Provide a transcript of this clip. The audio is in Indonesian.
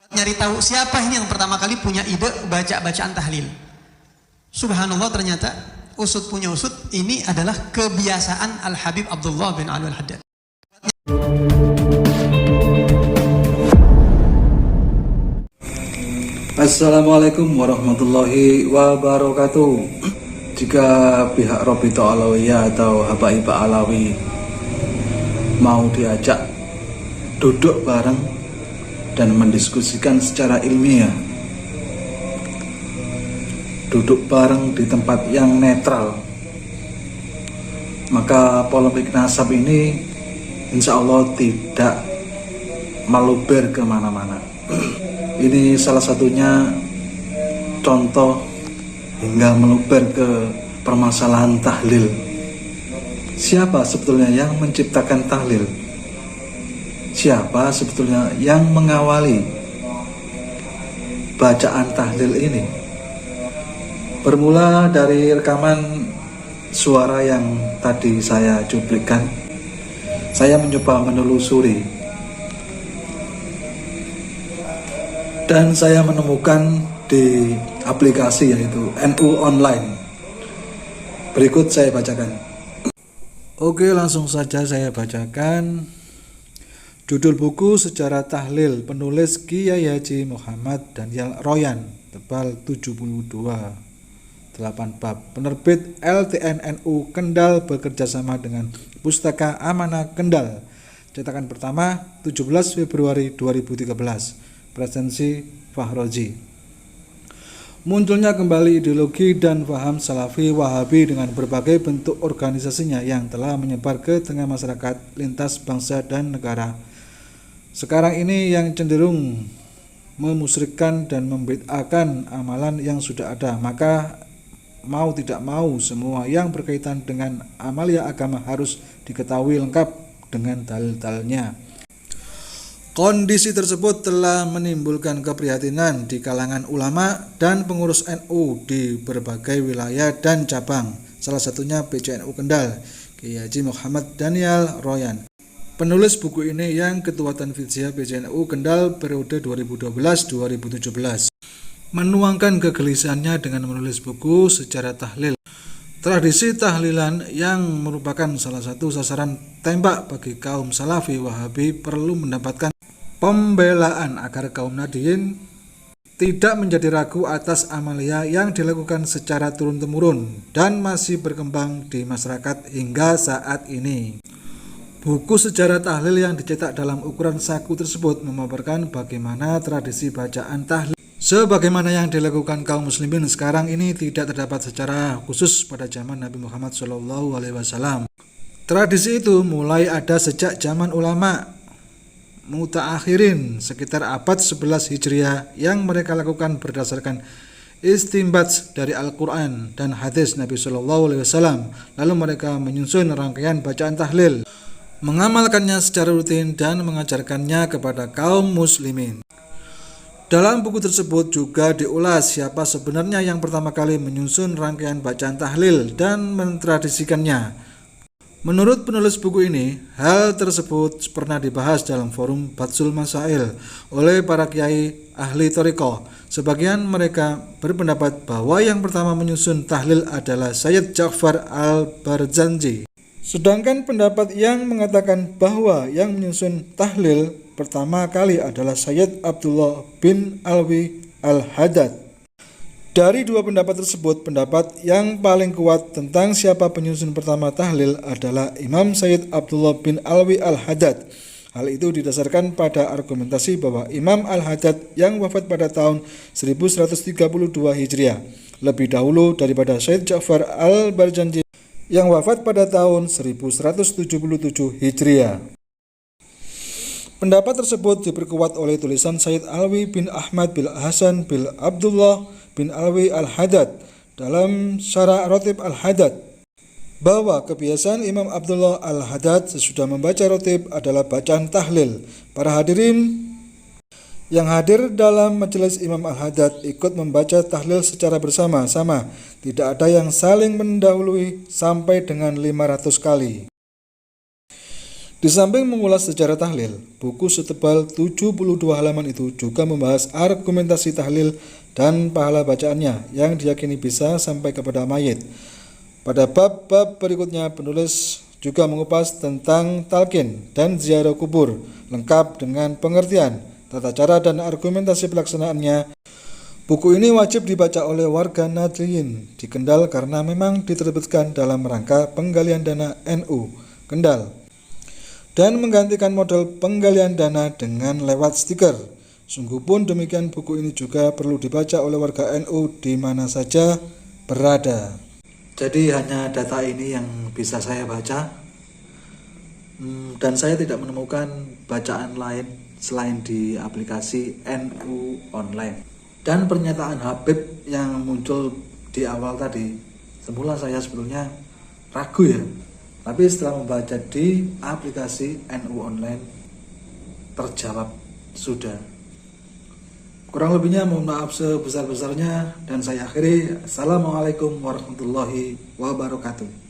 Nyari tahu siapa ini yang pertama kali punya ide baca bacaan tahlil. Subhanallah, ternyata usut punya usut, ini adalah kebiasaan Al Habib Abdullah bin Alwi Al-Haddad. Assalamualaikum warahmatullahi wabarakatuh. Jika pihak Robito Alawiyah atau Habaibah Alawi mau diajak duduk bareng dan mendiskusikan secara ilmiah, duduk bareng di tempat yang netral, maka polemik nasab ini insya Allah tidak meluber kemana-mana. Ini salah satunya contoh hingga meluber ke permasalahan tahlil. Siapa sebetulnya yang menciptakan tahlil? Siapa sebetulnya yang mengawali bacaan tahlil ini? Bermula dari rekaman suara yang tadi saya cuplikan, saya mencoba menelusuri dan saya menemukan di aplikasi yaitu NU Online. Berikut saya bacakan. Oke, langsung saja saya bacakan. Judul buku Sejarah Tahlil, penulis Kiai Haji Muhammad Daniel Royan, tebal 72, 8 bab. Penerbit LTN-NU Kendal bekerjasama dengan Pustaka Amanah Kendal. Cetakan pertama 17 Februari 2013. Presensi Fahroji. Munculnya kembali ideologi dan paham Salafi Wahabi dengan berbagai bentuk organisasinya yang telah menyebar ke tengah masyarakat lintas bangsa dan negara. Sekarang ini yang cenderung memusyrikkan dan membid'ahkan amalan yang sudah ada, maka mau tidak mau semua yang berkaitan dengan amalia agama harus diketahui lengkap dengan dalil-dalilnya. Kondisi tersebut telah menimbulkan keprihatinan di kalangan ulama dan pengurus NU di berbagai wilayah dan cabang, salah satunya PCNU Kendal, Kiai Haji Muhammad Daniel Royan. Penulis buku ini yang Ketua Tanfidziyah PCNU Kendal periode 2012-2017 menuangkan kegelisahannya dengan menulis buku Sejarah Tahlil. Tradisi tahlilan yang merupakan salah satu sasaran tembak bagi kaum Salafi Wahabi perlu mendapatkan pembelaan agar kaum Nahdiyin tidak menjadi ragu atas amalia yang dilakukan secara turun-temurun dan masih berkembang di masyarakat hingga saat ini. Buku Sejarah Tahlil yang dicetak dalam ukuran saku tersebut memaparkan bagaimana tradisi bacaan tahlil sebagaimana yang dilakukan kaum muslimin sekarang ini tidak terdapat secara khusus pada zaman Nabi Muhammad SAW. Tradisi itu mulai ada sejak zaman ulama mutaakhirin sekitar abad 11 Hijriah yang mereka lakukan berdasarkan istinbat dari Al-Quran dan hadis Nabi SAW. Lalu mereka menyusun rangkaian bacaan tahlil, mengamalkannya secara rutin dan mengajarkannya kepada kaum muslimin. Dalam buku tersebut juga diulas siapa sebenarnya yang pertama kali menyusun rangkaian bacaan tahlil dan mentradisikannya. Menurut penulis buku ini, hal tersebut pernah dibahas dalam forum Batsul Masail oleh para kiai ahli thariqah. Sebagian mereka berpendapat bahwa yang pertama menyusun tahlil adalah Sayyid Ja'far Al-Barzanji. Sedangkan pendapat yang mengatakan bahwa yang menyusun tahlil pertama kali adalah Sayyid Abdullah bin Alwi Al-Haddad. Dari dua pendapat tersebut, pendapat yang paling kuat tentang siapa penyusun pertama tahlil adalah Imam Sayyid Abdullah bin Alwi Al-Haddad. Hal itu didasarkan pada argumentasi bahwa Imam Al-Haddad yang wafat pada tahun 1132 Hijriah lebih dahulu daripada Sayyid Ja'far Al-Barzanji yang wafat pada tahun 1177 Hijriah. Pendapat tersebut diperkuat oleh tulisan Sayyid Alwi bin Ahmad bin Hasan bin Abdullah bin Alwi Al-Haddad dalam Syarah Rotib Al-Haddad bahwa kebiasaan Imam Abdullah Al-Haddad sesudah membaca rotib adalah bacaan tahlil. Para hadirin yang hadir dalam majelis Imam Al-Haddad ikut membaca tahlil secara bersama-sama. Tidak ada yang saling mendahului sampai dengan 500 kali. Di samping mengulas sejarah tahlil, buku setebal 72 halaman itu juga membahas argumentasi tahlil dan pahala bacaannya yang diyakini bisa sampai kepada mayit. Pada bab-bab berikutnya, penulis juga mengupas tentang talqin dan ziarah kubur, lengkap dengan pengertian, tata cara dan argumentasi pelaksanaannya. Buku ini wajib dibaca oleh warga Nadliyin di Kendal karena memang diterbitkan dalam rangka penggalian dana NU Kendal dan menggantikan model penggalian dana dengan lewat stiker. Sungguh pun demikian, buku ini juga perlu dibaca oleh warga NU di mana saja berada. Jadi hanya data ini yang bisa saya baca, dan saya tidak menemukan bacaan lain selain di aplikasi NU Online. Dan pernyataan Habib yang muncul di awal tadi, semula saya sebelumnya ragu ya, tapi setelah membaca di aplikasi NU Online terjawab sudah. Kurang lebihnya mohon maaf sebesar-besarnya dan saya akhiri. Assalamualaikum warahmatullahi wabarakatuh.